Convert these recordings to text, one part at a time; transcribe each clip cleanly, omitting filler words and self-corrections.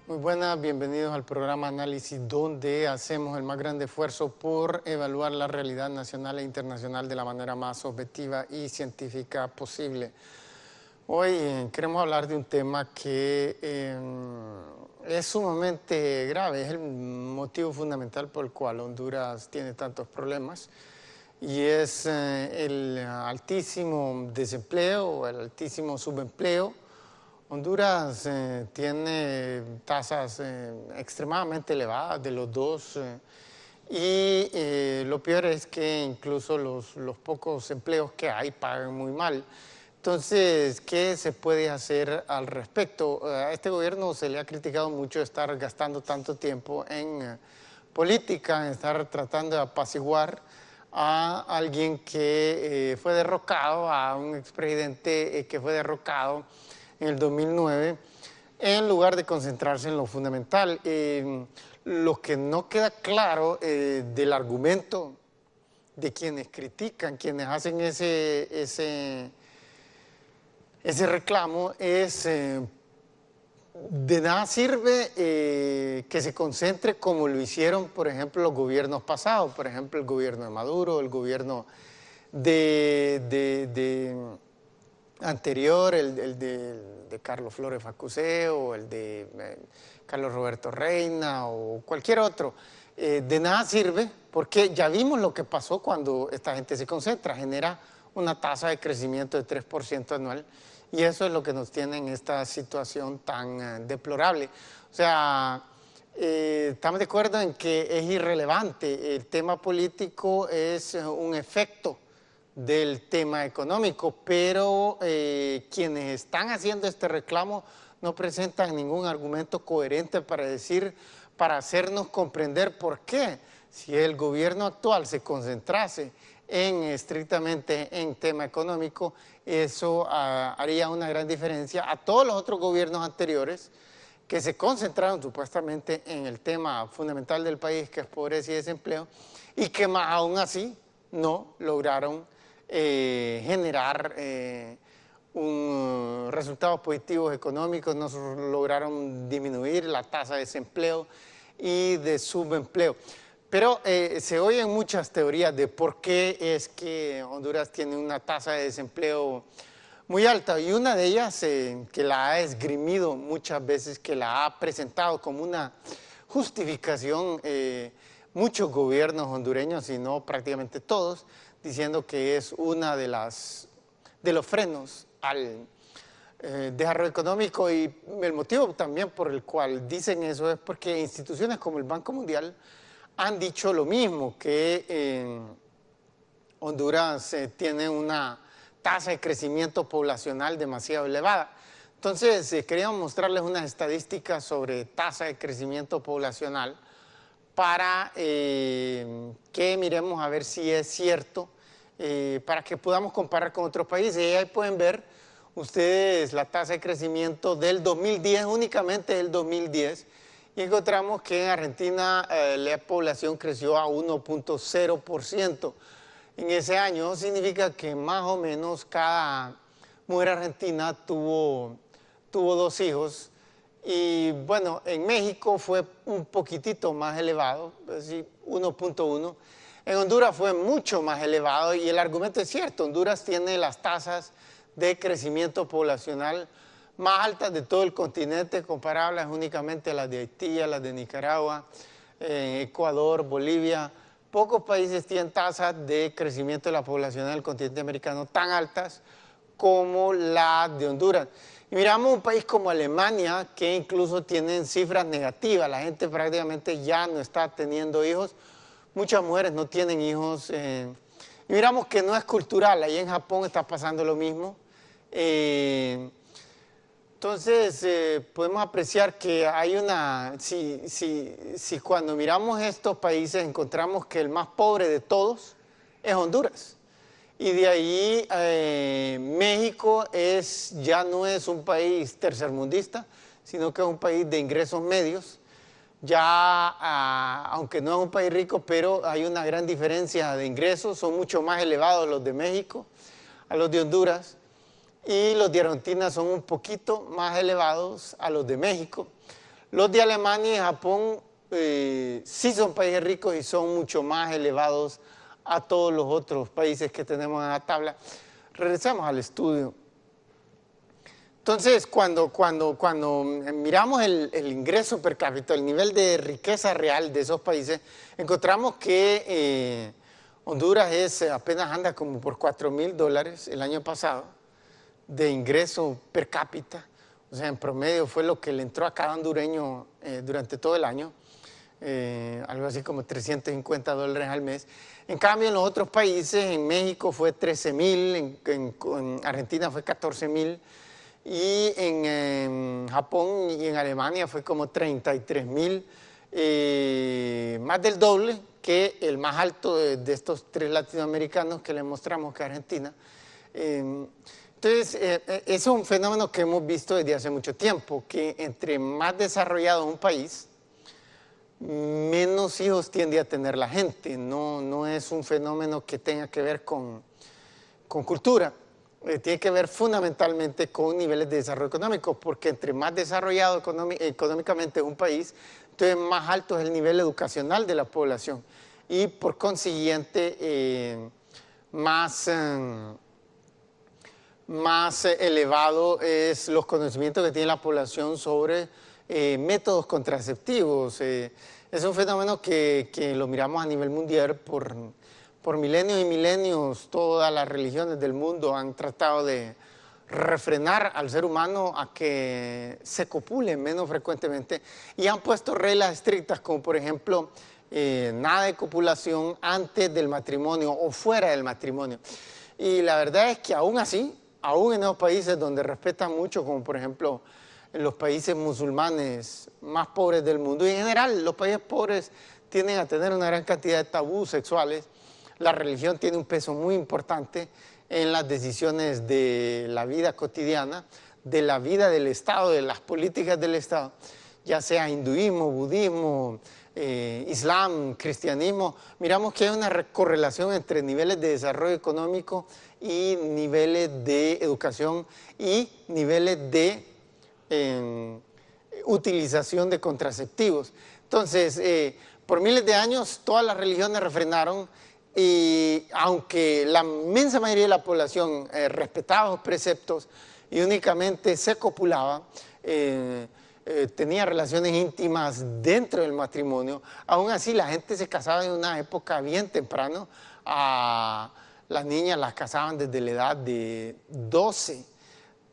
Muy buenas, bienvenidos al programa Análisis, donde hacemos el más grande esfuerzo por evaluar la realidad nacional e internacional de la manera más objetiva y científica posible. Hoy queremos hablar de un tema que es sumamente grave, es el motivo fundamental por el cual Honduras tiene tantos problemas, y es el altísimo desempleo o el altísimo subempleo. Honduras tiene tasas extremadamente elevadas de los dos y lo peor es que incluso los pocos empleos que hay pagan muy mal. Entonces, ¿qué se puede hacer al respecto? A este gobierno se le ha criticado mucho estar gastando tanto tiempo en política, en estar tratando de apaciguar a alguien que fue derrocado, a un expresidente que fue derrocado en el 2009, en lugar de concentrarse en lo fundamental. Lo que no queda claro del argumento de quienes critican, quienes hacen ese reclamo es de nada sirve que se concentre como lo hicieron, por ejemplo, los gobiernos pasados, por ejemplo, el gobierno de Maduro, el gobierno anterior, el de Carlos Flores Facuseo, el de Carlos Roberto Reina o cualquier otro. De nada sirve porque ya vimos lo que pasó cuando esta gente se concentra, genera una tasa de crecimiento de 3% anual, y eso es lo que nos tiene en esta situación tan deplorable. O sea, estamos de acuerdo en que es irrelevante, el tema político es un efecto del tema económico, pero quienes están haciendo este reclamo no presentan ningún argumento coherente para hacernos comprender por qué, si el gobierno actual se concentrase estrictamente en tema económico, eso haría una gran diferencia a todos los otros gobiernos anteriores que se concentraron supuestamente en el tema fundamental del país, que es pobreza y desempleo, y que más aún así no lograron generar resultados positivos económicos, no lograron disminuir la tasa de desempleo y de subempleo. Pero se oyen muchas teorías de por qué es que Honduras tiene una tasa de desempleo muy alta, y una de ellas que la ha esgrimido muchas veces, que la ha presentado como una justificación muchos gobiernos hondureños, si no prácticamente todos, diciendo que es una de los frenos al desarrollo económico, y el motivo también por el cual dicen eso es porque instituciones como el Banco Mundial han dicho lo mismo, que Honduras tiene una tasa de crecimiento poblacional demasiado elevada. Entonces, queríamos mostrarles unas estadísticas sobre tasa de crecimiento poblacional para que miremos a ver si es cierto, para que podamos comparar con otros países. Y ahí pueden ver ustedes la tasa de crecimiento del 2010, únicamente del 2010, y encontramos que en Argentina la población creció a 1.0% en ese año. Significa que más o menos cada mujer argentina tuvo 2 hijos. Y bueno, en México fue un poquitito más elevado, es decir, 1.1. En Honduras fue mucho más elevado, y el argumento es cierto. Honduras tiene las tasas de crecimiento poblacional más altas de todo el continente, comparables únicamente a las de Haití, a las de Nicaragua, Ecuador, Bolivia. Pocos países tienen tasas de crecimiento de la población del continente americano tan altas como la de Honduras. Y miramos un país como Alemania, que incluso tienen cifras negativas. La gente prácticamente ya no está teniendo hijos. Muchas mujeres no tienen hijos. Y miramos que no es cultural. Ahí en Japón está pasando lo mismo. Entonces, podemos apreciar que hay si cuando miramos estos países encontramos que el más pobre de todos es Honduras. Y de ahí México ya no es un país tercermundista, sino que es un país de ingresos medios. Aunque no es un país rico, pero hay una gran diferencia de ingresos, son mucho más elevados los de México a los de Honduras. Y los de Argentina son un poquito más elevados a los de México. Los de Alemania y Japón sí son países ricos y son mucho más elevados a todos los otros países que tenemos en la tabla. Regresamos al estudio. Entonces, cuando miramos el ingreso per cápita, el nivel de riqueza real de esos países, encontramos que Honduras apenas anda como por $4,000 el año pasado de ingreso per cápita. O sea, en promedio fue lo que le entró a cada hondureño durante todo el año, algo así como $350 al mes. En cambio, en los otros países, en México fue 13,000, en Argentina fue 14,000, y en Japón y en Alemania fue como 33,000, más del doble que el más alto de estos tres latinoamericanos que le mostramos, que es Argentina. Entonces, es un fenómeno que hemos visto desde hace mucho tiempo, que entre más desarrollado un país, menos hijos tiende a tener la gente. No es un fenómeno que tenga que ver con cultura. Tiene que ver fundamentalmente con niveles de desarrollo económico, porque entre más desarrollado económicamente es un país, entonces más alto es el nivel educacional de la población y por consiguiente más elevado es los conocimientos que tiene la población sobre métodos contraceptivos. Es un fenómeno que lo miramos a nivel mundial por milenios y milenios. Todas las religiones del mundo han tratado de refrenar al ser humano a que se copule menos frecuentemente y han puesto reglas estrictas como por ejemplo nada de copulación antes del matrimonio o fuera del matrimonio. Y la verdad es que aún así, aún en esos países donde respetan mucho, como por ejemplo en los países musulmanes más pobres del mundo, y en general los países pobres tienden a tener una gran cantidad de tabús sexuales, la religión tiene un peso muy importante en las decisiones de la vida cotidiana, de la vida del Estado, de las políticas del Estado, ya sea hinduismo, budismo, islam, cristianismo. Miramos que hay una correlación entre niveles de desarrollo económico y niveles de educación y niveles de utilización de contraceptivos. Entonces, por miles de años todas las religiones refrenaron, y aunque la inmensa mayoría de la población respetaba los preceptos y únicamente se copulaba, tenía relaciones íntimas dentro del matrimonio, aún así la gente se casaba en una época bien temprano. A las niñas las casaban desde la edad de 12,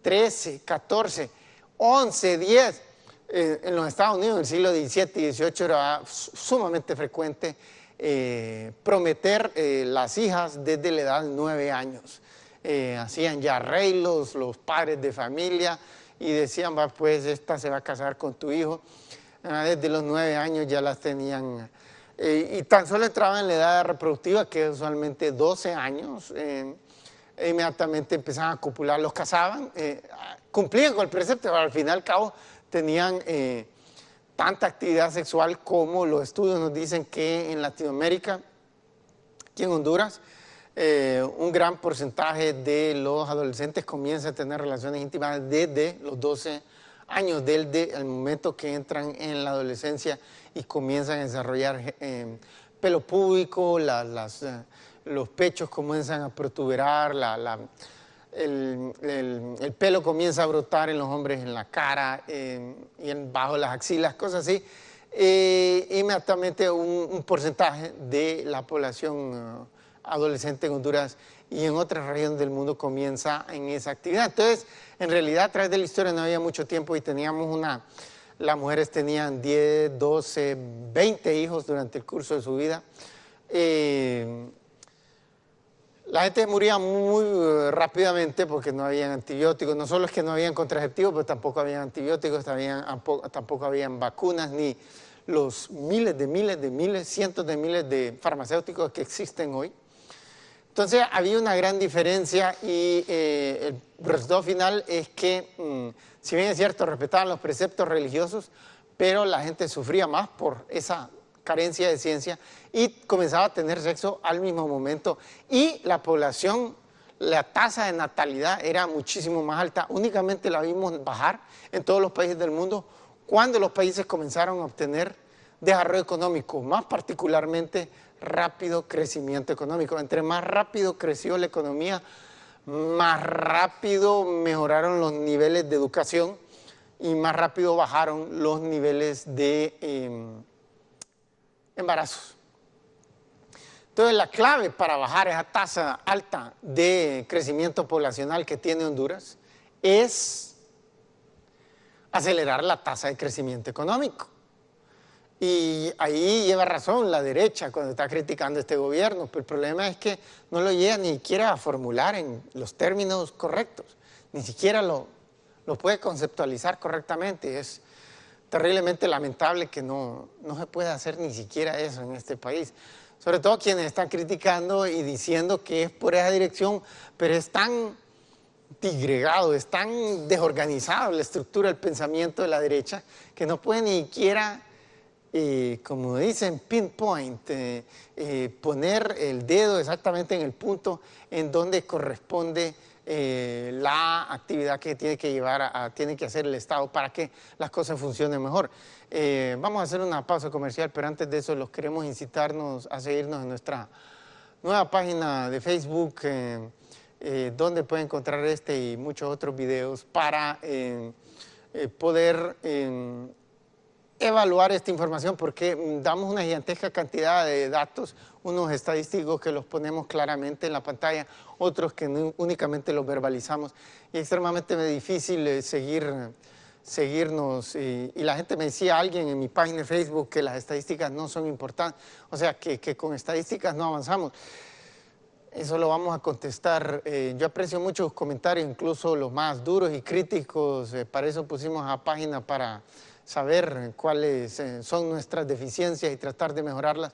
13, 14, 11, 10. En los Estados Unidos en el siglo XVII y XVIII era sumamente frecuente prometer las hijas desde la edad de 9 años. Hacían ya arreglos los padres de familia y decían, va, pues esta se va a casar con tu hijo. Desde los 9 años ya las tenían, y tan solo entraban en la edad reproductiva, que es usualmente 12 años, inmediatamente empezaban a copular, los casaban, cumplían con el precepto, pero al fin y al cabo tenían tanta actividad sexual como los estudios nos dicen que en Latinoamérica, aquí en Honduras, un gran porcentaje de los adolescentes comienza a tener relaciones íntimas desde los 12 años, desde el momento que entran en la adolescencia y comienzan a desarrollar pelo púbico, los pechos comienzan a protuberar, el pelo comienza a brotar en los hombres en la cara y bajo las axilas, cosas así. Inmediatamente un porcentaje de la población adolescente en Honduras y en otras regiones del mundo comienza en esa actividad. Entonces, en realidad, a través de la historia no había mucho tiempo y teníamos las mujeres tenían 10, 12, 20 hijos durante el curso de su vida. La gente moría muy rápidamente porque no habían antibióticos. No solo es que no habían contraceptivos, pero tampoco habían antibióticos, tampoco habían vacunas, ni los miles, cientos de miles de farmacéuticos que existen hoy. Entonces había una gran diferencia y el resultado final es que, si bien es cierto, respetaban los preceptos religiosos, pero la gente sufría más por esa carencia de ciencia y comenzaba a tener sexo al mismo momento. Y la población, la tasa de natalidad era muchísimo más alta. Únicamente la vimos bajar en todos los países del mundo cuando los países comenzaron a obtener desarrollo económico, más particularmente rápido crecimiento económico. Entre más rápido creció la economía, más rápido mejoraron los niveles de educación y más rápido bajaron los niveles de embarazos. Entonces, la clave para bajar esa tasa alta de crecimiento poblacional que tiene Honduras es acelerar la tasa de crecimiento económico. Y ahí lleva razón la derecha cuando está criticando este gobierno, pero el problema es que no lo llega ni siquiera a formular en los términos correctos, ni siquiera lo puede conceptualizar correctamente. Es terriblemente lamentable que no se pueda hacer ni siquiera eso en este país. Sobre todo quienes están criticando y diciendo que es por esa dirección, pero es tan disgregado, es tan desorganizado la estructura del pensamiento de la derecha que no puede ni siquiera, como dicen, pinpoint, poner el dedo exactamente en el punto en donde corresponde la actividad que tiene que tiene que hacer el Estado para que las cosas funcionen mejor. Vamos a hacer una pausa comercial, pero antes de eso los queremos incitarnos a seguirnos en nuestra nueva página de Facebook, donde pueden encontrar este y muchos otros videos para poder evaluar esta información, porque damos una gigantesca cantidad de datos, unos estadísticos que los ponemos claramente en la pantalla, otros que únicamente los verbalizamos, y es extremadamente difícil seguirnos, y la gente me decía, alguien en mi página de Facebook, que las estadísticas no son importantes, o sea, que con estadísticas no avanzamos. Eso lo vamos a contestar. Yo aprecio muchos comentarios, incluso los más duros y críticos, para eso pusimos a la página, para saber cuáles son nuestras deficiencias y tratar de mejorarlas.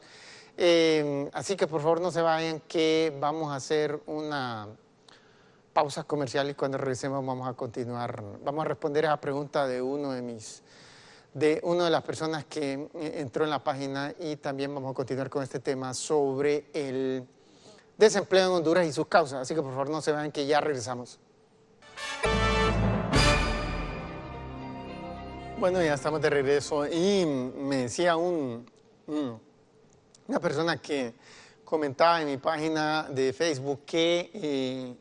Así que por favor no se vayan, que vamos a hacer una pausa comercial y cuando regresemos vamos a continuar. Vamos a responder a la pregunta de una de las personas que entró en la página, y también vamos a continuar con este tema sobre el desempleo en Honduras y sus causas. Así que por favor no se vayan, que ya regresamos. Bueno, ya estamos de regreso y me decía una persona que comentaba en mi página de Facebook que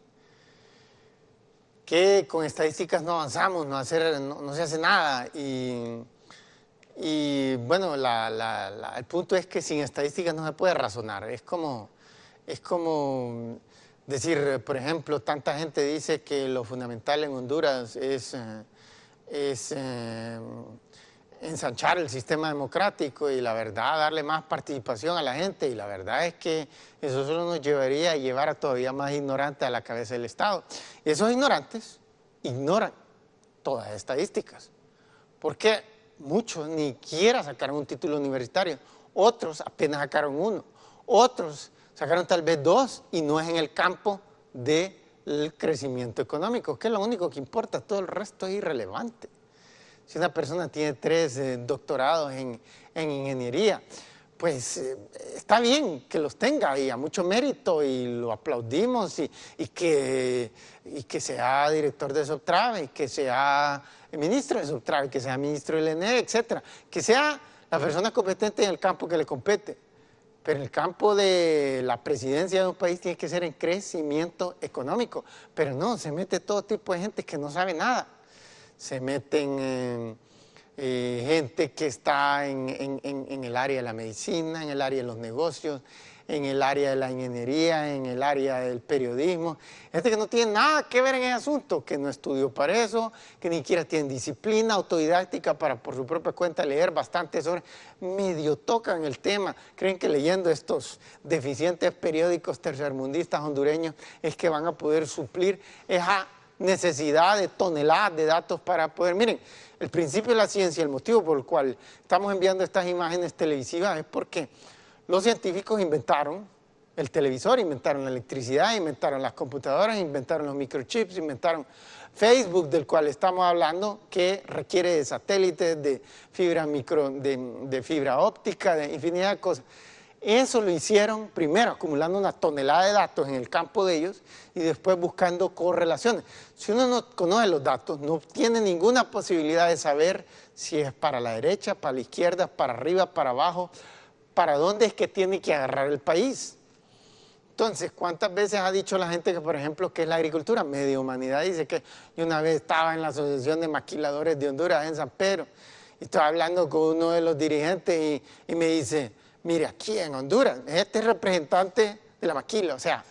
con estadísticas no avanzamos, no se hace nada. Y bueno, el punto es que sin estadísticas no se puede razonar. Es como decir, por ejemplo, tanta gente dice que lo fundamental en Honduras es ensanchar el sistema democrático y la verdad darle más participación a la gente, y la verdad es que eso solo nos llevaría a llevar a todavía más ignorantes a la cabeza del Estado. Y esos ignorantes ignoran todas las estadísticas, porque muchos ni siquiera sacaron un título universitario, otros apenas sacaron uno, otros sacaron tal vez dos, y no es en el campo del crecimiento económico, que es lo único que importa, todo el resto es irrelevante. Si una persona tiene 3 doctorados en ingeniería, pues está bien que los tenga y a mucho mérito, y lo aplaudimos, y que sea director de Subtrave, y que sea ministro de Subtrave, que sea ministro del ENE, etcétera, que sea la persona competente en el campo que le compete. Pero el campo de la presidencia de un país tiene que ser en crecimiento económico. Pero no, se mete todo tipo de gente que no sabe nada. Se meten gente que está en el área de la medicina, en el área de los negocios, en el área de la ingeniería, en el área del periodismo. Gente que no tiene nada que ver en el asunto, que no estudió para eso, que ni siquiera tiene disciplina autodidáctica para por su propia cuenta leer bastante sobre, medio tocan el tema. Creen que leyendo estos deficientes periódicos tercermundistas hondureños es que van a poder suplir esa necesidad de toneladas de datos para poder. Miren, el principio de la ciencia, el motivo por el cual estamos enviando estas imágenes televisivas es porque los científicos inventaron el televisor, inventaron la electricidad, inventaron las computadoras, inventaron los microchips, inventaron Facebook, del cual estamos hablando, que requiere de satélites, de fibra óptica, de infinidad de cosas. Eso lo hicieron primero acumulando una tonelada de datos en el campo de ellos y después buscando correlaciones. Si uno no conoce los datos, no tiene ninguna posibilidad de saber si es para la derecha, para la izquierda, para arriba, para abajo, para dónde es que tiene que agarrar el país. Entonces, ¿cuántas veces ha dicho la gente que, por ejemplo, qué es la agricultura? Media humanidad dice que yo una vez estaba en la Asociación de Maquiladores de Honduras en San Pedro y estaba hablando con uno de los dirigentes y me dice, mire, aquí en Honduras, este es representante de la maquila, o sea,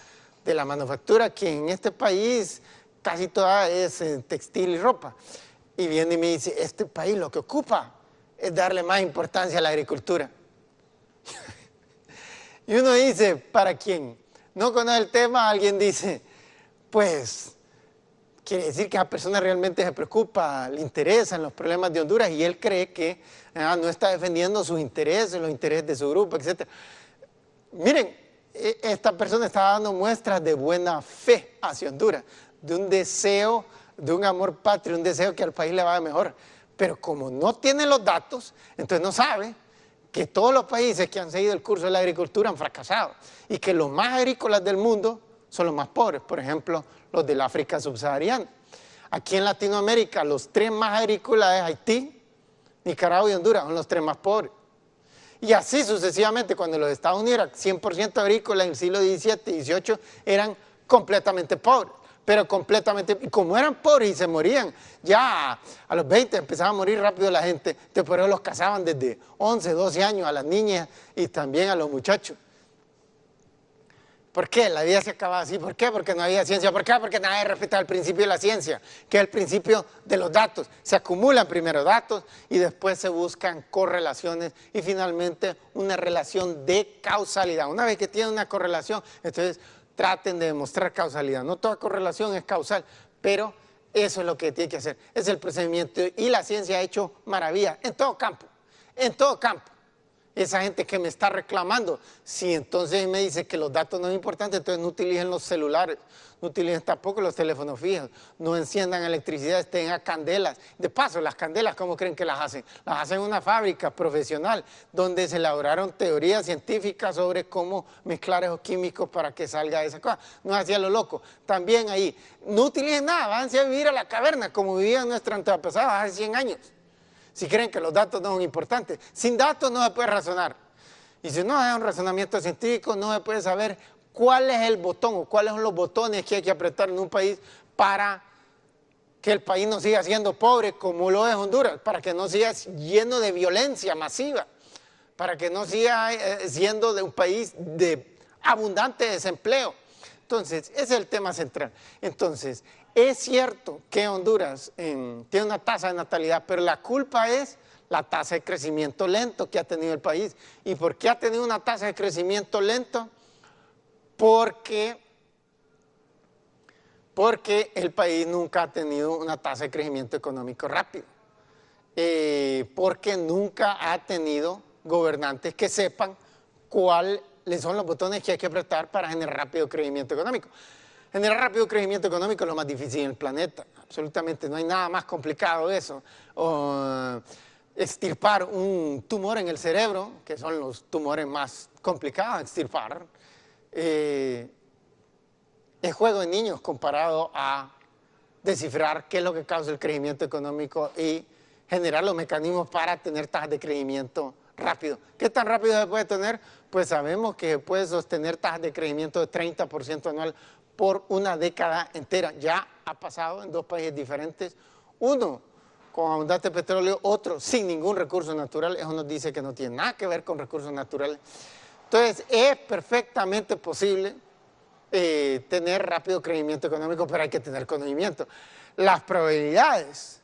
de la manufactura, que en este país casi toda es textil y ropa. Y viene y me dice, este país lo que ocupa es darle más importancia a la agricultura. Y uno dice, ¿para quién no conoce el tema? Alguien dice, pues, quiere decir que esa persona realmente se preocupa, le interesan los problemas de Honduras y él cree que no está defendiendo sus intereses, los intereses de su grupo, etc. Miren, esta persona está dando muestras de buena fe hacia Honduras, de un deseo, de un amor patrio, un deseo que al país le vaya mejor. Pero como no tiene los datos, entonces no sabe que todos los países que han seguido el curso de la agricultura han fracasado y que los más agrícolas del mundo son los más pobres, por ejemplo, los del África subsahariana. Aquí en Latinoamérica, los tres más agrícolas es Haití, Nicaragua y Honduras, son los tres más pobres. Y así sucesivamente, cuando los Estados Unidos eran 100% agrícolas en el siglo XVII y XVIII, eran completamente pobres. Pero completamente, y como eran pobres y se morían, ya a los 20 empezaba a morir rápido la gente, entonces por eso los casaban desde 11, 12 años a las niñas y también a los muchachos. ¿Por qué? La vida se acababa así. ¿Por qué? Porque no había ciencia. ¿Por qué? Porque nadie respetaba el principio de la ciencia, que es el principio de los datos. Se acumulan primero datos y después se buscan correlaciones y finalmente una relación de causalidad. Una vez que tienen una correlación, entonces traten de demostrar causalidad. No toda correlación es causal, pero eso es lo que tiene que hacer. Es el procedimiento y la ciencia ha hecho maravillas en todo campo, en todo campo. Esa gente que me está reclamando, si entonces me dice que los datos no son importantes, entonces no utilicen los celulares, no utilicen tampoco los teléfonos fijos, no enciendan electricidad, tengan candelas. De paso, las candelas, ¿cómo creen que las hacen? Las hacen en una fábrica profesional, donde se elaboraron teorías científicas sobre cómo mezclar esos químicos para que salga esa cosa. No hacía lo loco. También ahí, no utilicen nada, váyanse a vivir a la caverna, como vivían nuestros antepasados hace 100 años. Si creen que los datos no son importantes. Sin datos no se puede razonar. Y si no hay un razonamiento científico, no se puede saber cuál es el botón o cuáles son los botones que hay que apretar en un país para que el país no siga siendo pobre como lo es Honduras, para que no siga lleno de violencia masiva, para que no siga siendo de un país de abundante desempleo. Entonces, ese es el tema central. Entonces, es cierto que Honduras tiene una tasa de natalidad, pero la culpa es la tasa de crecimiento lento que ha tenido el país. ¿Y por qué ha tenido una tasa de crecimiento lento? Porque el país nunca ha tenido una tasa de crecimiento económico rápido. Porque nunca ha tenido gobernantes que sepan cuáles son los botones que hay que apretar para generar rápido crecimiento económico. Generar rápido crecimiento económico es lo más difícil en el planeta, absolutamente, no hay nada más complicado de eso. O extirpar un tumor en el cerebro, que son los tumores más complicados de extirpar, es juego de niños comparado a descifrar qué es lo que causa el crecimiento económico y generar los mecanismos para tener tasas de crecimiento rápido. ¿Qué tan rápido se puede tener? Pues sabemos que se puede sostener tasas de crecimiento de 30% anual por una década entera. Ya ha pasado en dos países diferentes, uno con abundante petróleo, otro sin ningún recurso natural. Eso nos dice que no tiene nada que ver con recursos naturales. Entonces, es perfectamente posible tener rápido crecimiento económico, pero hay que tener conocimiento. Las probabilidades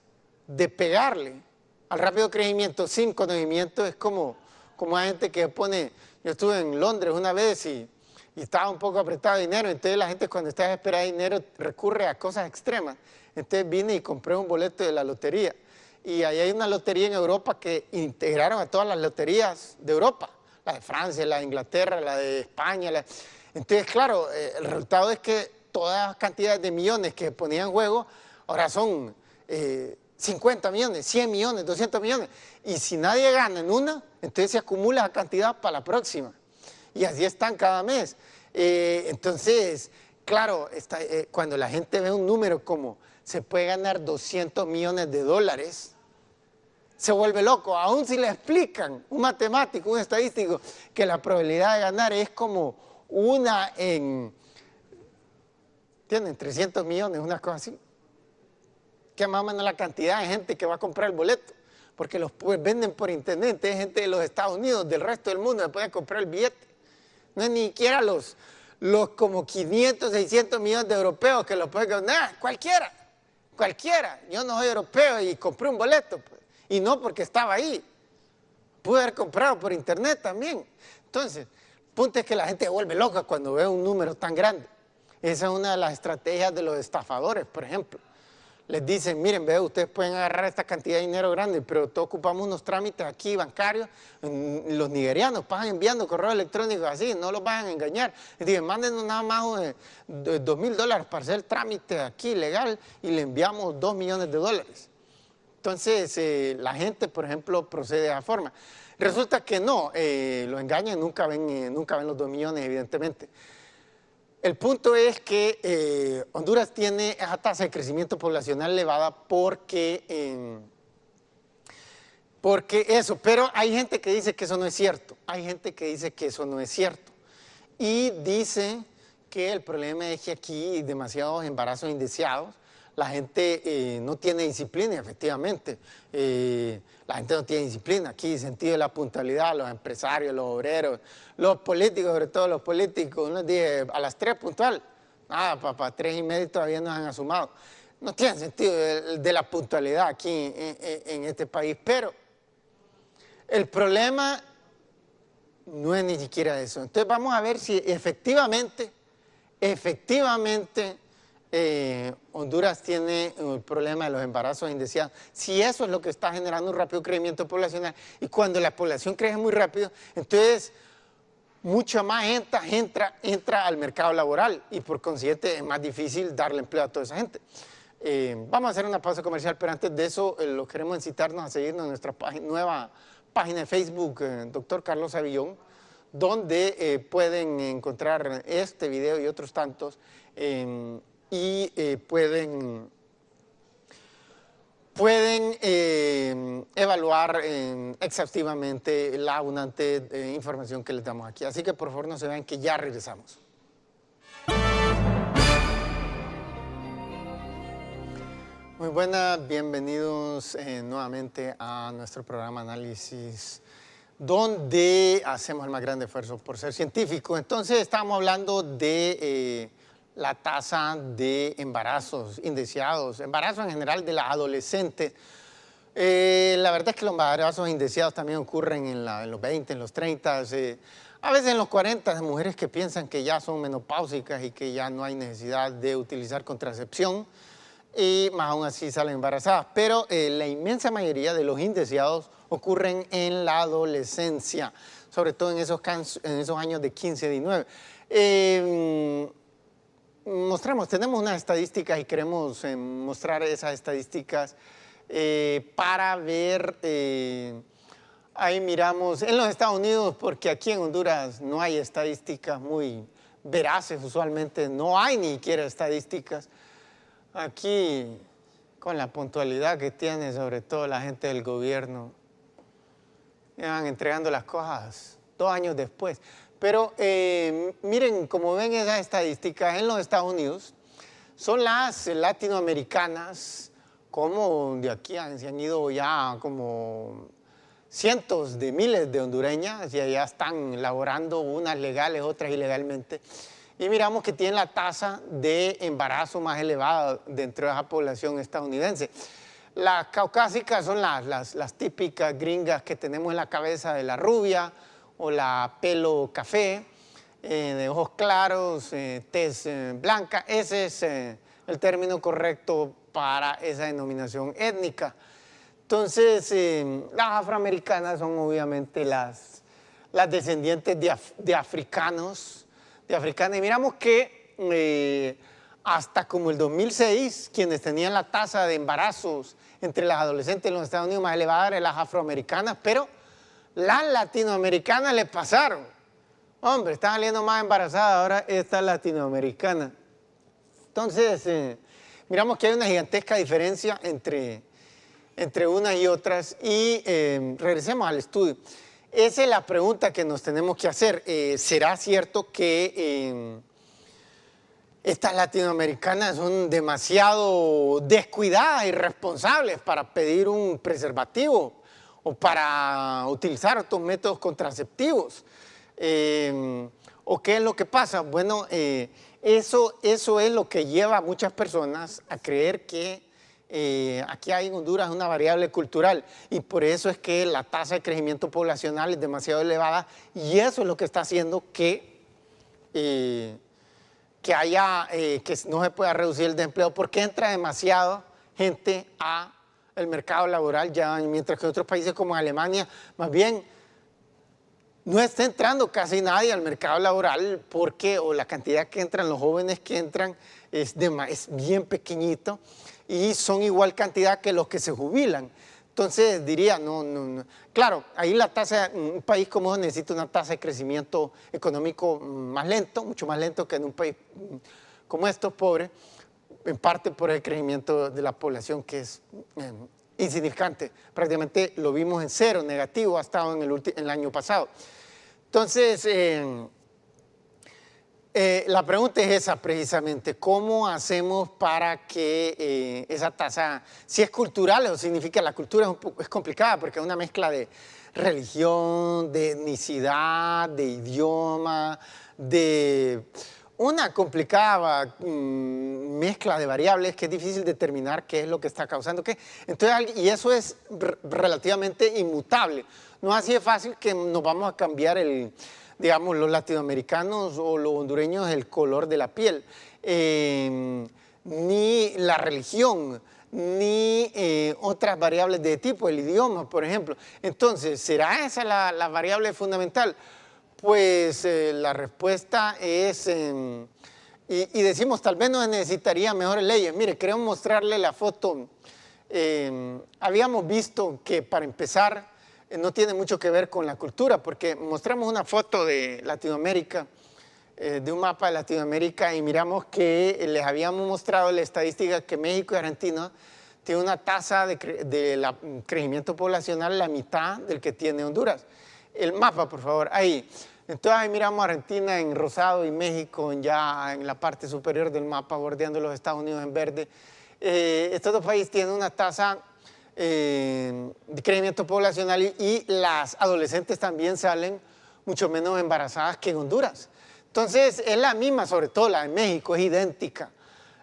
de pegarle al rápido crecimiento sin conocimiento es como hay gente que pone. Yo estuve en Londres una vez y estaba un poco apretado de dinero, entonces la gente cuando está desesperada de dinero recurre a cosas extremas. Entonces vine y compré un boleto de la lotería. Y ahí hay una lotería en Europa que integraron a todas las loterías de Europa, la de Francia, la de Inglaterra, la de España. Entonces, claro, el resultado es que todas las cantidades de millones que ponían en juego ahora son 50 millones, 100 millones, 200 millones. Y si nadie gana en una, entonces se acumula la cantidad para la próxima. y así están cada mes. Entonces, claro, cuando la gente ve un número como se puede ganar 200 millones de dólares, se vuelve loco, aún si le explican un matemático, un estadístico, que la probabilidad de ganar es como una en, ¿tienen? 300 millones, una cosa así. Que más o menos la cantidad de gente que va a comprar el boleto, porque los venden por internet, es gente de los Estados Unidos, del resto del mundo, que puede comprar el billete. No es ni siquiera los como 500, 600 millones de europeos que lo pueden ganar, cualquiera. Yo no soy europeo y compré un boleto, pues. Y no porque estaba ahí. Pude haber comprado por internet también. Entonces, el punto es que la gente se vuelve loca cuando ve un número tan grande. Esa es una de las estrategias de los estafadores, por ejemplo. Les dicen, miren, ve, ustedes pueden agarrar esta cantidad de dinero grande, pero todos ocupamos unos trámites aquí bancarios. Los nigerianos pasan enviando correos electrónicos así, no los van a engañar. Les dicen, mándenos nada más $2,000 para hacer el trámite aquí legal y le enviamos $2 millones. Entonces, la gente, por ejemplo, procede de esa forma. Resulta que no, lo engañan, nunca ven los 2 millones, evidentemente. El punto es que Honduras tiene esa tasa de crecimiento poblacional elevada porque eso, pero hay gente que dice que eso no es cierto. Y dice que el problema es que aquí hay demasiados embarazos indeseados. La gente no tiene disciplina, efectivamente. La gente no tiene disciplina. Aquí, sentido de la puntualidad, los empresarios, los obreros, los políticos, sobre todo los políticos. Unos días a las 3 puntual. Nada, para 3:30 todavía no han asumado. No tiene sentido de la puntualidad aquí en este país. Pero el problema no es ni siquiera eso. Entonces vamos a ver si efectivamente, Honduras tiene el problema de los embarazos indeseados. Si eso es lo que está generando un rápido crecimiento poblacional, y cuando la población crece muy rápido, entonces mucha más gente entra al mercado laboral y por consiguiente es más difícil darle empleo a toda esa gente. Vamos a hacer una pausa comercial, pero antes de eso los queremos incitarnos a seguirnos en nuestra nueva página de Facebook, Dr. Carlos Avillón, donde pueden encontrar este video y otros tantos y pueden evaluar exhaustivamente la abundante información que les damos aquí. Así que por favor no se vean que ya regresamos. Muy buenas, bienvenidos nuevamente a nuestro programa Análisis, donde hacemos el más grande esfuerzo por ser científico. Entonces estamos hablando de la tasa de embarazos indeseados, embarazos en general de las adolescentes. La verdad es que los embarazos indeseados también ocurren en los 20, en los 30, a veces en los 40, de mujeres que piensan que ya son menopáusicas y que ya no hay necesidad de utilizar contracepción y más aún así salen embarazadas. Pero la inmensa mayoría de los indeseados ocurren en la adolescencia, sobre todo en esos años de 15 a 19. Tenemos unas estadísticas y queremos mostrar esas estadísticas para ver, ahí miramos, en los Estados Unidos, porque aquí en Honduras no hay estadísticas muy veraces, usualmente no hay ni siquiera estadísticas. Aquí, con la puntualidad que tiene sobre todo la gente del gobierno, van entregando las cosas 2 años después. Pero miren, como ven esas estadísticas en los Estados Unidos, son las latinoamericanas, como de aquí se han ido ya como cientos de miles de hondureñas y allá están laborando, unas legales, otras ilegalmente. Y miramos que tienen la tasa de embarazo más elevada dentro de esa población estadounidense. Las caucásicas son las típicas gringas que tenemos en la cabeza, de la rubia o la pelo café, de ojos claros, tez blanca. Ese es el término correcto para esa denominación étnica. Entonces, las afroamericanas son obviamente las descendientes de africanos, y miramos que hasta como el 2006, quienes tenían la tasa de embarazos entre las adolescentes en los Estados Unidos más elevada eran las afroamericanas, pero las latinoamericanas le pasaron. Hombre, está saliendo más embarazada ahora esta latinoamericana. Entonces, miramos que hay una gigantesca diferencia entre unas y otras y regresemos al estudio. Esa es la pregunta que nos tenemos que hacer. ¿Será cierto que estas latinoamericanas son demasiado descuidadas y irresponsables para pedir un preservativo o para utilizar otros métodos contraceptivos? ¿O qué es lo que pasa? Bueno, eso es lo que lleva a muchas personas a creer que aquí hay en Honduras una variable cultural y por eso es que la tasa de crecimiento poblacional es demasiado elevada y eso es lo que está haciendo que no se pueda reducir el desempleo porque entra demasiada gente al mercado laboral, ya, mientras que en otros países como Alemania, más bien, no está entrando casi nadie al mercado laboral porque o la cantidad que entran, los jóvenes que entran es bien pequeñito y son igual cantidad que los que se jubilan. Entonces diría, no. Claro, ahí la tasa, un país como ese necesita una tasa de crecimiento económico más lento, mucho más lento que en un país como estos pobres, en parte por el crecimiento de la población que es insignificante. Prácticamente lo vimos en cero, negativo, ha estado en el año pasado. Entonces, la pregunta es esa precisamente, ¿cómo hacemos para que esa tasa, si es cultural o significa, la cultura es complicada porque es una mezcla de religión, de etnicidad, de idioma, de una complicada mezcla de variables que es difícil determinar qué es lo que está causando qué. Entonces, y eso es relativamente inmutable. No es así de fácil que nos vamos a cambiar digamos, los latinoamericanos o los hondureños el color de la piel, ni la religión, ni otras variables de tipo, el idioma, por ejemplo. Entonces, ¿será esa la variable fundamental? Pues la respuesta es, y decimos, tal vez no necesitaría mejores leyes. Mire, queremos mostrarle la foto. Habíamos visto que para empezar no tiene mucho que ver con la cultura, porque mostramos una foto de Latinoamérica, de un mapa de Latinoamérica, y miramos que les habíamos mostrado la estadística que México y Argentina tienen una tasa de crecimiento poblacional la mitad del que tiene Honduras. El mapa, por favor, ahí. Entonces ahí miramos a Argentina en rosado y México ya en la parte superior del mapa, bordeando los Estados Unidos en verde. Estos dos países tienen una tasa de crecimiento poblacional y las adolescentes también salen mucho menos embarazadas que en Honduras. Entonces es la misma, sobre todo la de México, es idéntica.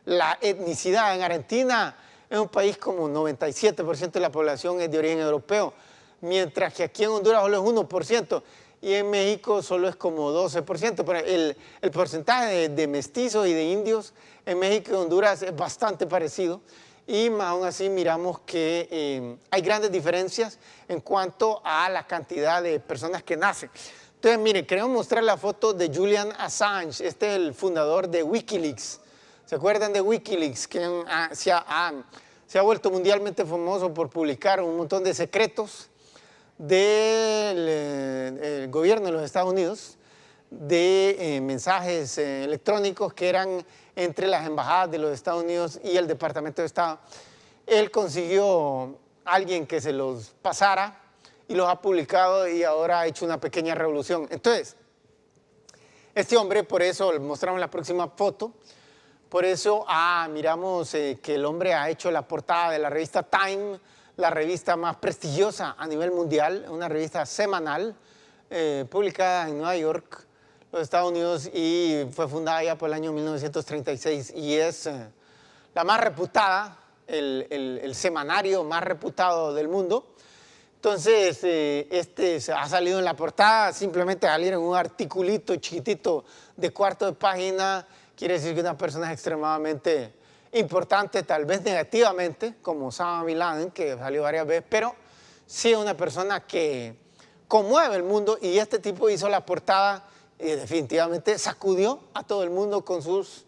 La etnicidad en Argentina es un país como 97% de la población es de origen europeo, mientras que aquí en Honduras solo es 1%. Y en México solo es como 12%. Pero el porcentaje de mestizos y de indios en México y Honduras es bastante parecido. Y aún así miramos que hay grandes diferencias en cuanto a la cantidad de personas que nacen. Entonces, miren, queremos mostrar la foto de Julian Assange. Este es el fundador de Wikileaks. ¿Se acuerdan de Wikileaks? Que se ha vuelto mundialmente famoso por publicar un montón de secretos del gobierno de los Estados Unidos, de mensajes electrónicos que eran entre las embajadas de los Estados Unidos y el Departamento de Estado. Él consiguió a alguien que se los pasara y los ha publicado y ahora ha hecho una pequeña revolución. Entonces, este hombre, por eso mostramos la próxima foto, por eso miramos que el hombre ha hecho la portada de la revista Time, la revista más prestigiosa a nivel mundial, una revista semanal publicada en Nueva York, los Estados Unidos, y fue fundada ya por el año 1936 y es la más reputada, el semanario más reputado del mundo. Entonces, ha salido en la portada, simplemente salir en un articulito chiquitito de cuarto de página, quiere decir que una persona es extremadamente importante, tal vez negativamente, como Osama Bin Laden, que salió varias veces, pero sí es una persona que conmueve el mundo y este tipo hizo la portada y definitivamente sacudió a todo el mundo con sus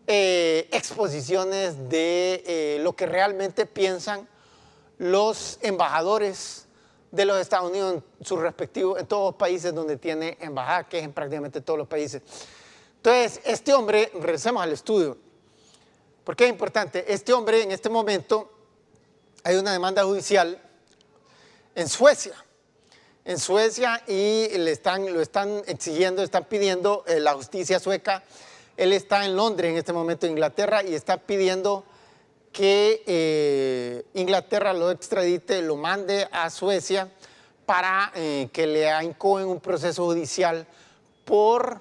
exposiciones de lo que realmente piensan los embajadores de los Estados Unidos en sus respectivos, en todos los países donde tiene embajada, que es en prácticamente todos los países. Entonces, este hombre, regresemos al estudio, porque es importante, este hombre en este momento hay una demanda judicial en Suecia y lo están exigiendo, están pidiendo la justicia sueca. Él está en Londres en este momento, en Inglaterra, y está pidiendo que Inglaterra lo extradite, lo mande a Suecia para que le incoen un proceso judicial por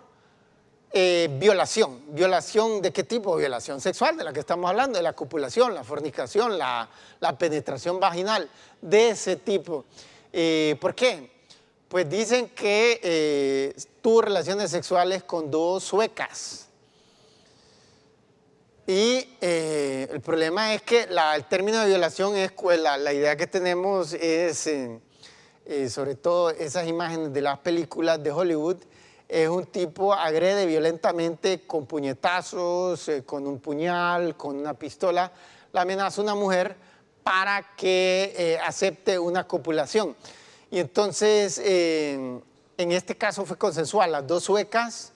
violación. ¿Violación de qué tipo? Violación sexual, de la que estamos hablando, de la copulación, la fornicación, la penetración vaginal, de ese tipo. ¿Por qué? Pues dicen que tuvo relaciones sexuales con 2 suecas. Y el problema es que el término de violación es, la idea que tenemos es, sobre todo esas imágenes de las películas de Hollywood, es un tipo agrede violentamente con puñetazos, con un puñal, con una pistola, la amenaza a una mujer para que acepte una copulación. Y entonces, en este caso fue consensual, las 2 suecas,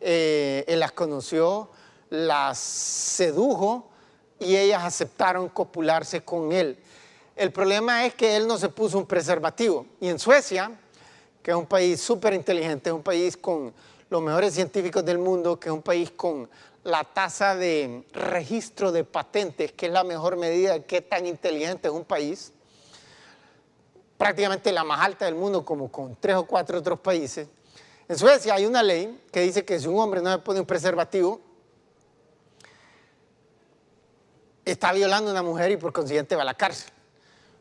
él las conoció, las sedujo y ellas aceptaron copularse con él. El problema es que él no se puso un preservativo. Y en Suecia, que es un país súper inteligente, es un país con los mejores científicos del mundo, que es un país con la tasa de registro de patentes, que es la mejor medida de qué tan inteligente es un país, prácticamente la más alta del mundo, como con 3 o 4 otros países. En Suecia hay una ley que dice que si un hombre no se pone un preservativo, está violando a una mujer y por consiguiente va a la cárcel.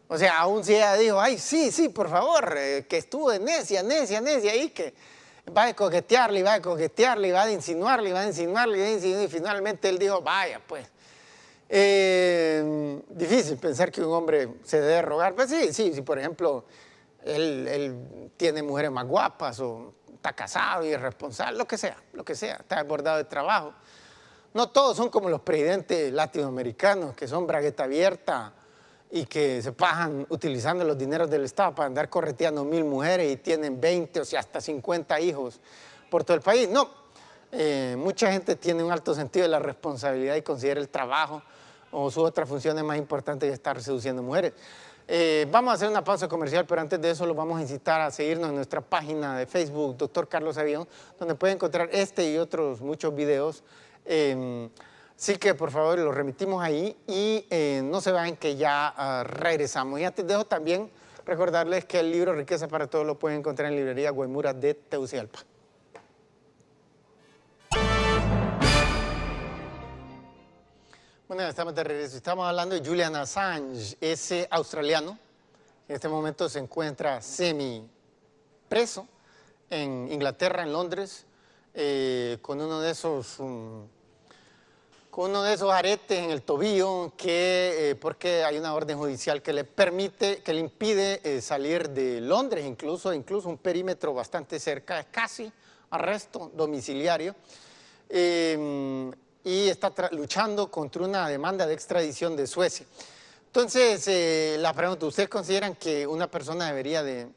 O sea, aún si ella dijo, ay, sí, por favor, que estuvo de necia, y que va a coquetearle, va a insinuarle, y finalmente él dijo, vaya, pues. Difícil pensar que un hombre se debe rogar. Pues sí, por ejemplo, él tiene mujeres más guapas o está casado y es responsable, lo que sea, está desbordado de trabajo. No todos son como los presidentes latinoamericanos, que son bragueta abierta y que se pasan utilizando los dineros del Estado para andar correteando 1000 mujeres y tienen 20 o sea, hasta 50 hijos por todo el país. No, mucha gente tiene un alto sentido de la responsabilidad y considera el trabajo o sus otras funciones más importantes de estar seduciendo mujeres. Vamos a hacer una pausa comercial, pero antes de eso los vamos a incitar a seguirnos en nuestra página de Facebook, Dr. Carlos Avión, donde pueden encontrar este y otros muchos videos. Así que por favor los remitimos ahí y no se vayan que ya regresamos. Y antes dejo también recordarles que el libro Riqueza para Todos lo pueden encontrar en librería Guaymura de Tegucigalpa. Bueno, estamos de regreso. Estamos hablando de Julian Assange, ese australiano que en este momento se encuentra semi-preso en Inglaterra, en Londres, con uno de esos aretes en el tobillo porque hay una orden judicial que le permite, que le impide salir de Londres, incluso un perímetro bastante cerca, es casi arresto domiciliario. Y está luchando contra una demanda de extradición de Suecia. Entonces, la pregunta, ¿ustedes consideran que una persona deberían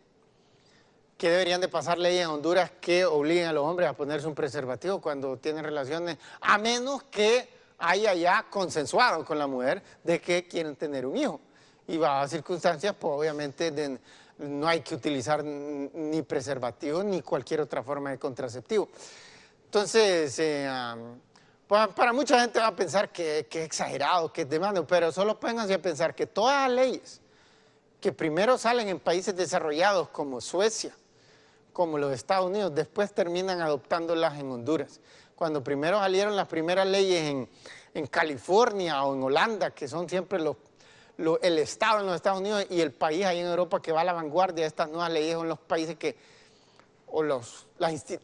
de pasar leyes en Honduras que obliguen a los hombres a ponerse un preservativo cuando tienen relaciones, a menos que haya ya consensuado con la mujer de que quieren tener un hijo? Y bajo circunstancias, pues obviamente no hay que utilizar ni preservativo ni cualquier otra forma de contraceptivo. Entonces, para mucha gente va a pensar que es exagerado, que es demanda, pero solo pónganse a pensar que todas las leyes que primero salen en países desarrollados como Suecia, como los Estados Unidos, después terminan adoptándolas en Honduras. Cuando primero salieron las primeras leyes en California o en Holanda, que son siempre el Estado en los Estados Unidos y el país ahí en Europa que va a la vanguardia de estas nuevas leyes, son los países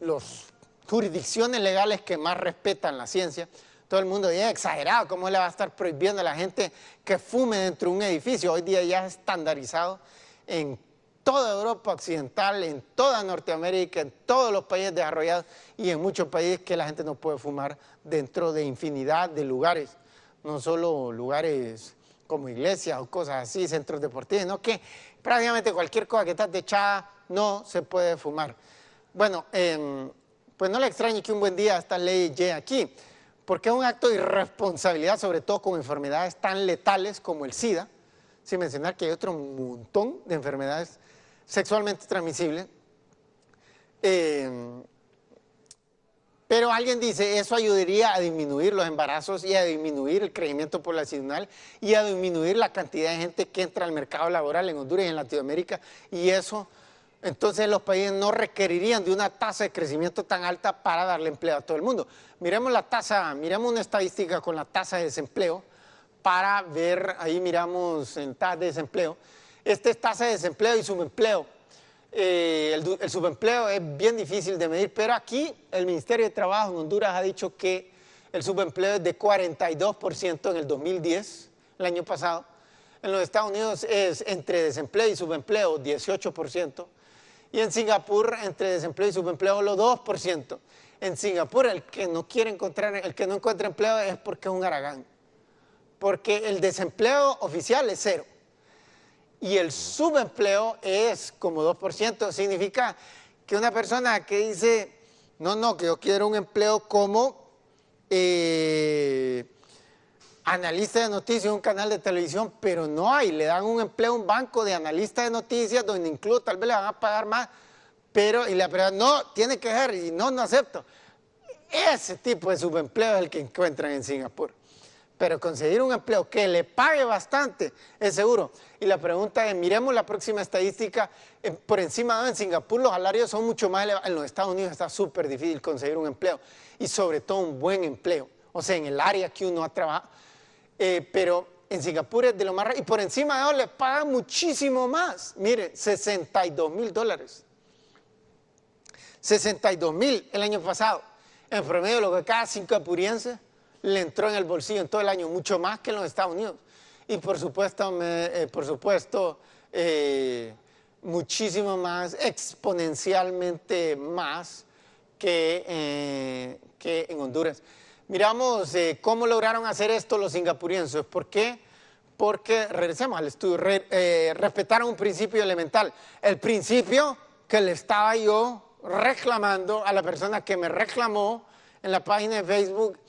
las jurisdicciones legales que más respetan la ciencia. Todo el mundo dice, exagerado, ¿cómo le va a estar prohibiendo a la gente que fume dentro de un edificio? Hoy día ya es estandarizado en toda Europa occidental, en toda Norteamérica, en todos los países desarrollados y en muchos países que la gente no puede fumar dentro de infinidad de lugares, no solo lugares como iglesias o cosas así, centros deportivos, no que prácticamente cualquier cosa que está techada no se puede fumar. Bueno, pues no le extrañe que un buen día esta ley llegue aquí, porque es un acto de irresponsabilidad, sobre todo con enfermedades tan letales como el SIDA, sin mencionar que hay otro montón de enfermedades sexualmente transmisibles. Pero alguien dice, eso ayudaría a disminuir los embarazos y a disminuir el crecimiento poblacional y a disminuir la cantidad de gente que entra al mercado laboral en Honduras y en Latinoamérica, y eso, entonces los países no requerirían de una tasa de crecimiento tan alta para darle empleo a todo el mundo. Miremos la tasa, miremos una estadística con la tasa de desempleo para ver, ahí miramos en tasa de desempleo. Esta es tasa de desempleo y subempleo. El subempleo es bien difícil de medir, pero aquí el Ministerio de Trabajo en Honduras ha dicho que el subempleo es de 42% en el 2010, el año pasado. En los Estados Unidos es entre desempleo y subempleo 18%, y en Singapur entre desempleo y subempleo solo 2%. En Singapur el que no encuentra empleo es porque es un haragán, porque el desempleo oficial es 0. Y el subempleo es como 2%, significa que una persona que dice, no, que yo quiero un empleo como analista de noticias en un canal de televisión, pero no hay, le dan un empleo a un banco de analista de noticias donde incluso tal vez le van a pagar más, pero y la persona, no, tiene que ser, y no acepto. Ese tipo de subempleo es el que encuentran en Singapur. Pero conseguir un empleo que le pague bastante es seguro. Y la pregunta es, miremos la próxima estadística, por encima de en Singapur los salarios son mucho más elevados, en los Estados Unidos está súper difícil conseguir un empleo, y sobre todo un buen empleo, o sea, en el área que uno ha trabajado, pero en Singapur es de lo más raro, y por encima de eso les pagan muchísimo más, mire, $62,000, 62,000 el año pasado, en promedio lo que cada singapuriense le entró en el bolsillo en todo el año, mucho más que en los Estados Unidos. Y por supuesto, muchísimo más, exponencialmente más que en Honduras. Miramos cómo lograron hacer esto los singapurienses. ¿Por qué? Porque, regresemos al estudio, respetaron un principio elemental. El principio que le estaba yo reclamando a la persona que me reclamó en la página de Facebook,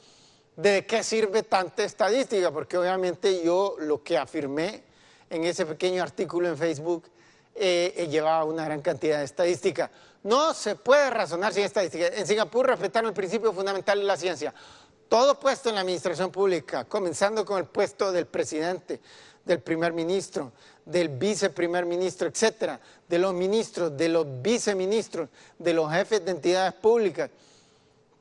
¿de qué sirve tanta estadística? Porque obviamente yo lo que afirmé en ese pequeño artículo en Facebook llevaba una gran cantidad de estadística. No se puede razonar sin estadística. En Singapur respetaron el principio fundamental de la ciencia. Todo puesto en la administración pública, comenzando con el puesto del presidente, del primer ministro, del viceprimer ministro, etcétera, de los ministros, de los viceministros, de los jefes de entidades públicas.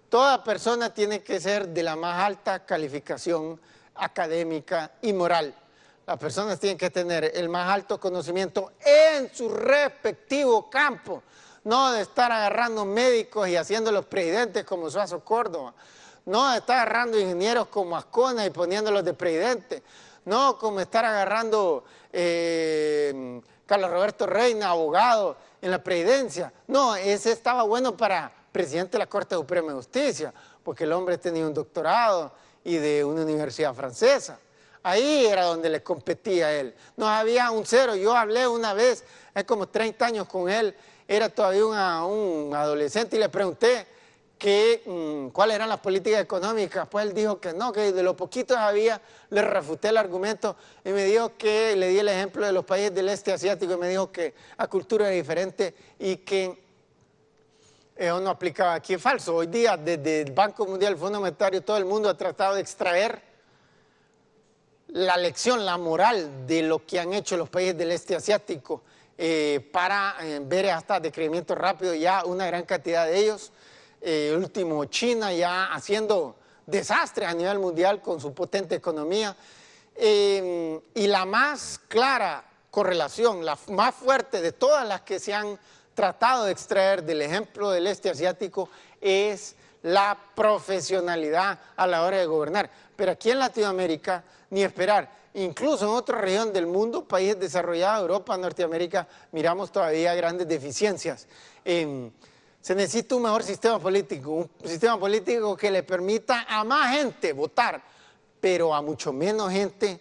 Toda persona tiene que ser de la más alta calificación académica y moral. Las personas tienen que tener el más alto conocimiento en su respectivo campo, no de estar agarrando médicos y haciéndolos presidentes como Suazo Córdoba, no de estar agarrando ingenieros como Ascona y poniéndolos de presidente, no como estar agarrando Carlos Roberto Reina, abogado en la presidencia. No, ese estaba bueno para presidente de la Corte Suprema de Justicia, porque el hombre tenía un doctorado y de una universidad francesa. Ahí era donde le competía a él. No había un cero. Yo hablé una vez, hace como 30 años con él, era todavía un adolescente, y le pregunté cuáles eran las políticas económicas. Pues él dijo que no, que de lo poquito que había, le refuté el argumento y me dijo que, le di el ejemplo de los países del este asiático, y me dijo que la cultura era diferente y que eso no aplicaba aquí. Es falso. Hoy día, desde el Banco Mundial, el Fondo Monetario, todo el mundo ha tratado de extraer la lección, la moral de lo que han hecho los países del este asiático para ver hasta decrecimiento rápido, ya una gran cantidad de ellos. El último, China, ya haciendo desastres a nivel mundial con su potente economía. Y la más clara correlación, la más fuerte de todas las que se han tratado de extraer del ejemplo del este asiático, es la profesionalidad a la hora de gobernar. Pero aquí en Latinoamérica, ni esperar. Incluso en otra región del mundo, países desarrollados, Europa, Norteamérica, miramos todavía grandes deficiencias. Se necesita un mejor sistema político que le permita a más gente votar, pero a mucho menos gente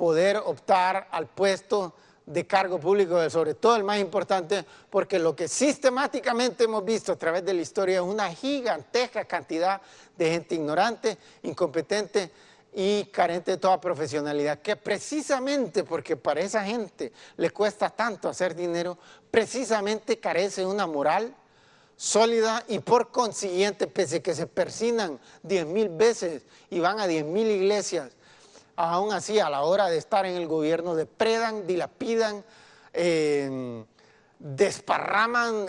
poder optar al puesto de cargo público, sobre todo el más importante, porque lo que sistemáticamente hemos visto a través de la historia es una gigantesca cantidad de gente ignorante, incompetente y carente de toda profesionalidad, que precisamente porque para esa gente le cuesta tanto hacer dinero, precisamente carece de una moral sólida y por consiguiente, pese a que se persinan 10,000 veces y van a 10,000 iglesias, aún así a la hora de estar en el gobierno depredan, dilapidan, desparraman,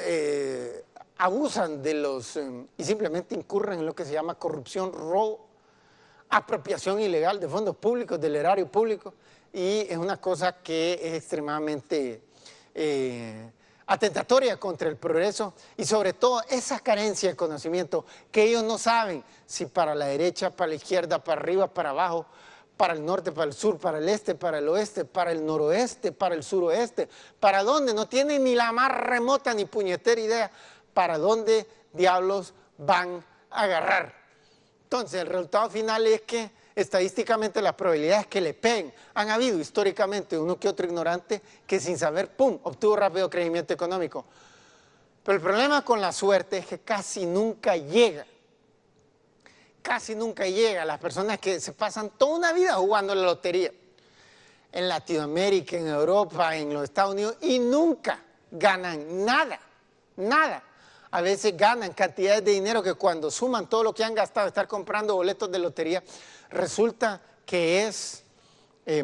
abusan de los y simplemente incurren en lo que se llama corrupción, robo, apropiación ilegal de fondos públicos, del erario público, y es una cosa que es extremadamente atentatoria contra el progreso y sobre todo esa carencia de conocimiento que ellos no saben si para la derecha, para la izquierda, para arriba, para abajo, para el norte, para el sur, para el este, para el oeste, para el noroeste, para el suroeste, para dónde, no tienen ni la más remota ni puñetera idea para dónde diablos van a agarrar. Entonces el resultado final es que estadísticamente las probabilidades que le peguen, han habido históricamente uno que otro ignorante que sin saber, ¡pum!, obtuvo rápido crecimiento económico. Pero el problema con la suerte es que casi nunca llega las personas que se pasan toda una vida jugando la lotería en Latinoamérica, en Europa, en los Estados Unidos y nunca ganan nada, nada. A veces ganan cantidades de dinero que cuando suman todo lo que han gastado, estar comprando boletos de lotería, resulta que es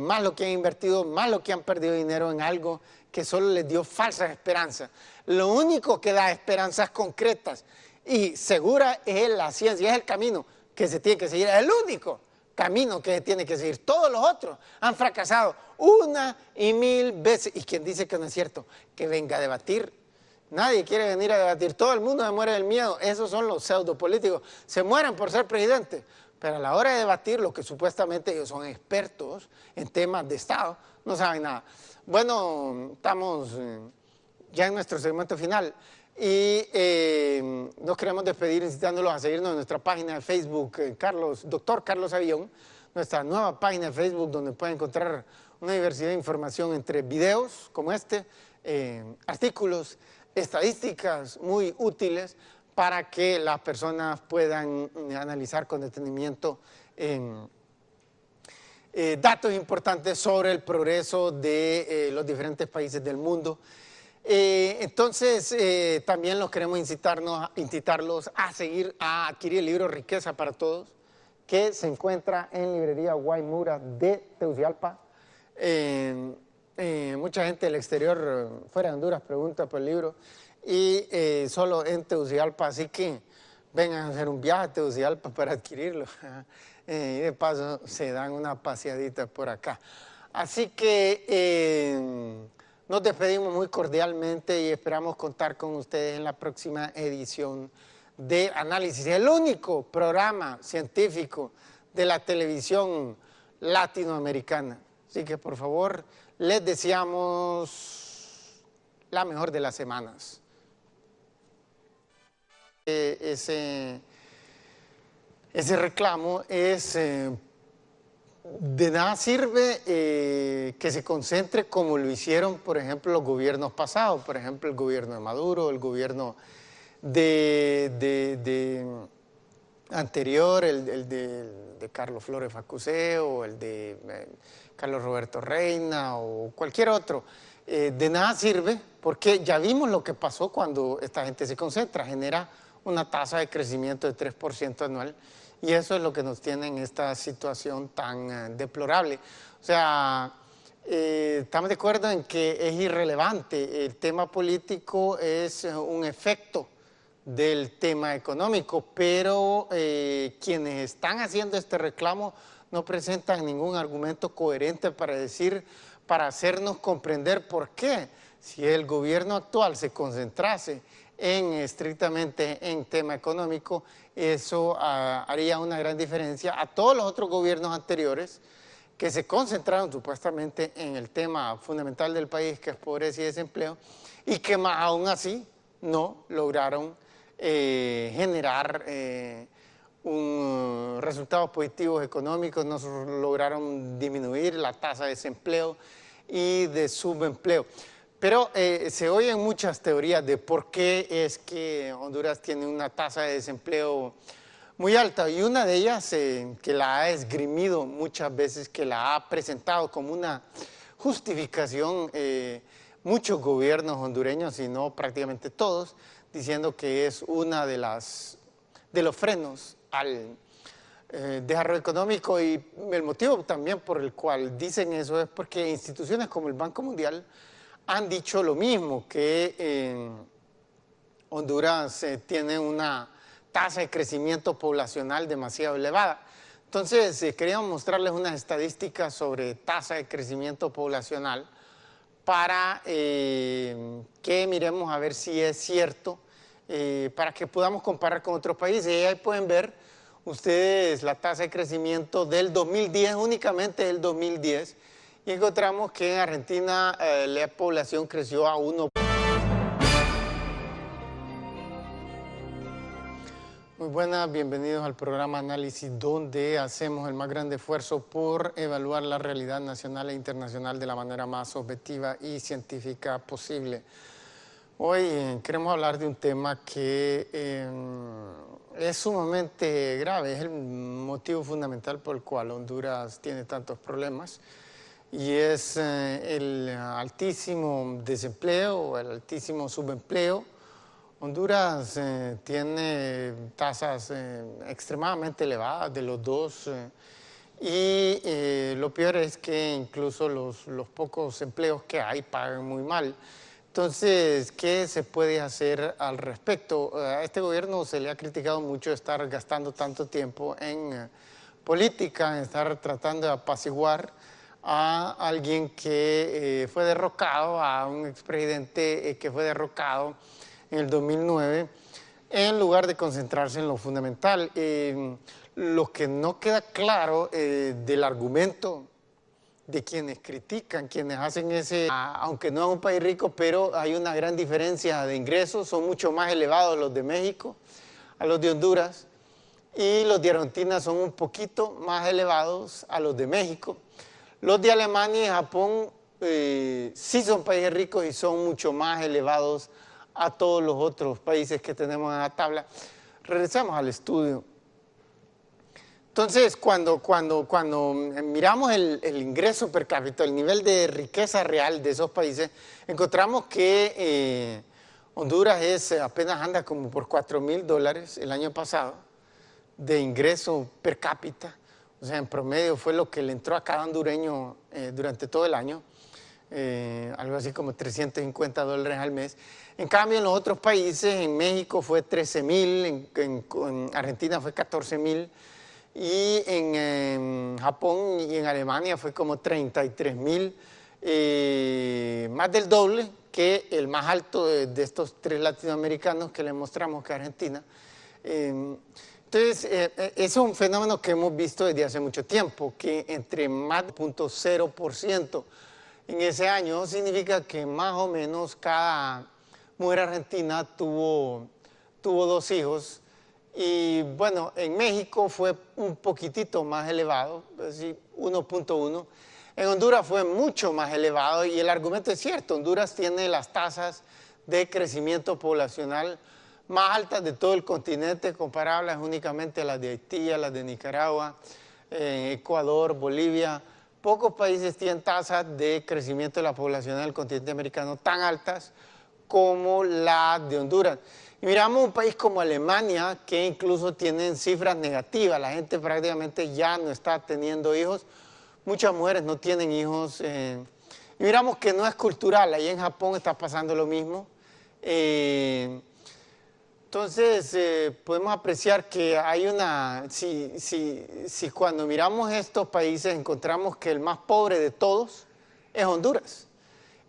más lo que han invertido, más lo que han perdido dinero en algo que solo les dio falsas esperanzas. Lo único que da esperanzas concretas y seguras es la ciencia, es el camino que se tiene que seguir, es el único camino que se tiene que seguir. Todos los otros han fracasado 1,000 veces. ¿Y quien dice que no es cierto? Que venga a debatir. Nadie quiere venir a debatir, todo el mundo se muere del miedo, esos son los pseudopolíticos, se mueren por ser presidente, pero a la hora de debatir, lo que supuestamente ellos son expertos en temas de Estado, no saben nada. Bueno, estamos ya en nuestro segmento final y nos queremos despedir incitándolos a seguirnos en nuestra página de Facebook, Dr. Carlos Avillón, nuestra nueva página de Facebook donde pueden encontrar una diversidad de información entre videos como este, artículos, estadísticas muy útiles para que las personas puedan analizar con detenimiento datos importantes sobre el progreso de los diferentes países del mundo. Entonces, también los queremos incitarlos a seguir, a adquirir el libro Riqueza para Todos, que se encuentra en librería Guaymura de Tegucigalpa. Mucha gente del exterior, fuera de Honduras, pregunta por el libro y solo en Tegucigalpa, así que vengan a hacer un viaje a Tegucigalpa para adquirirlo y de paso se dan una paseadita por acá. Así que nos despedimos muy cordialmente y esperamos contar con ustedes en la próxima edición de Análisis, el único programa científico de la televisión latinoamericana. Así que por favor, les deseamos la mejor de las semanas. Ese reclamo es, de nada sirve que se concentre como lo hicieron, por ejemplo, los gobiernos pasados, por ejemplo, el gobierno de Maduro, el gobierno anterior, el de Carlos Flores Facuseo, el de Carlos Roberto Reina o cualquier otro. De nada sirve porque ya vimos lo que pasó cuando esta gente se concentra, genera una tasa de crecimiento de 3% anual y eso es lo que nos tiene en esta situación tan deplorable. O sea, estamos de acuerdo en que es irrelevante, el tema político es un efecto del tema económico, pero quienes están haciendo este reclamo no presentan ningún argumento coherente para hacernos comprender por qué, si el gobierno actual se concentrase estrictamente en tema económico, eso haría una gran diferencia a todos los otros gobiernos anteriores que se concentraron supuestamente en el tema fundamental del país, que es pobreza y desempleo, y que más aún así no lograron generar resultados positivos económicos, no lograron disminuir la tasa de desempleo y de subempleo. Pero se oyen muchas teorías de por qué es que Honduras tiene una tasa de desempleo muy alta, y una de ellas que la ha esgrimido muchas veces, que la ha presentado como una justificación muchos gobiernos hondureños, y no prácticamente todos, diciendo que es una de los frenos al desarrollo económico. Y el motivo también por el cual dicen eso es porque instituciones como el Banco Mundial han dicho lo mismo, que Honduras tiene una tasa de crecimiento poblacional demasiado elevada. Entonces, queríamos mostrarles unas estadísticas sobre tasa de crecimiento poblacional para que miremos a ver si es cierto, para que podamos comparar con otros países. Y ahí pueden ver ustedes la tasa de crecimiento del 2010, únicamente del 2010, y encontramos que en Argentina la población creció a 1. Muy buenas, bienvenidos al programa Análisis, donde hacemos el más grande esfuerzo por evaluar la realidad nacional e internacional de la manera más objetiva y científica posible. Hoy queremos hablar de un tema que es sumamente grave, es el motivo fundamental por el cual Honduras tiene tantos problemas, y es el altísimo desempleo, el altísimo subempleo. Honduras tiene tasas extremadamente elevadas de los dos, y lo peor es que incluso los pocos empleos que hay pagan muy mal. Entonces, ¿qué se puede hacer al respecto? A este gobierno se le ha criticado mucho estar gastando tanto tiempo en política, en estar tratando de apaciguar a alguien que fue derrocado, a un expresidente que fue derrocado en el 2009, en lugar de concentrarse en lo fundamental. Lo que no queda claro del argumento de quienes critican, quienes hacen aunque no es un país rico, pero hay una gran diferencia de ingresos, son mucho más elevados los de México a los de Honduras, y los de Argentina son un poquito más elevados a los de México. Los de Alemania y Japón sí son países ricos y son mucho más elevados a todos los otros países que tenemos en la tabla. Regresamos al estudio. Entonces, cuando miramos el ingreso per cápita, el nivel de riqueza real de esos países, encontramos que Honduras apenas anda como por $4,000 el año pasado de ingreso per cápita. O sea, en promedio fue lo que le entró a cada hondureño durante todo el año, algo así como $350 al mes. En cambio, en los otros países, en México fue 13,000, en Argentina fue 14,000, y en Japón y en Alemania fue como 33,000, más del doble que el más alto de estos tres latinoamericanos que les mostramos, que es Argentina. Entonces, es un fenómeno que hemos visto desde hace mucho tiempo, que entre más de 0.0% en ese año significa que más o menos cada mujer argentina tuvo 2 hijos. Y bueno, en México fue un poquitito más elevado, es decir, 1.1. En Honduras fue mucho más elevado, y el argumento es cierto. Honduras tiene las tasas de crecimiento poblacional más altas de todo el continente, comparables únicamente a las de Haití, a las de Nicaragua, Ecuador, Bolivia. Pocos países tienen tasas de crecimiento de la población del continente americano tan altas como la de Honduras. Y miramos un país como Alemania, que incluso tienen cifras negativas. La gente prácticamente ya no está teniendo hijos. Muchas mujeres no tienen hijos. Y miramos que no es cultural. Ahí en Japón está pasando lo mismo. Entonces, podemos apreciar que hay si cuando miramos estos países encontramos que el más pobre de todos es Honduras.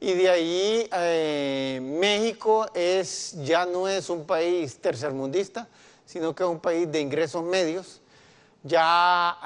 Y de ahí México ya no es un país tercermundista, sino que es un país de ingresos medios. Ya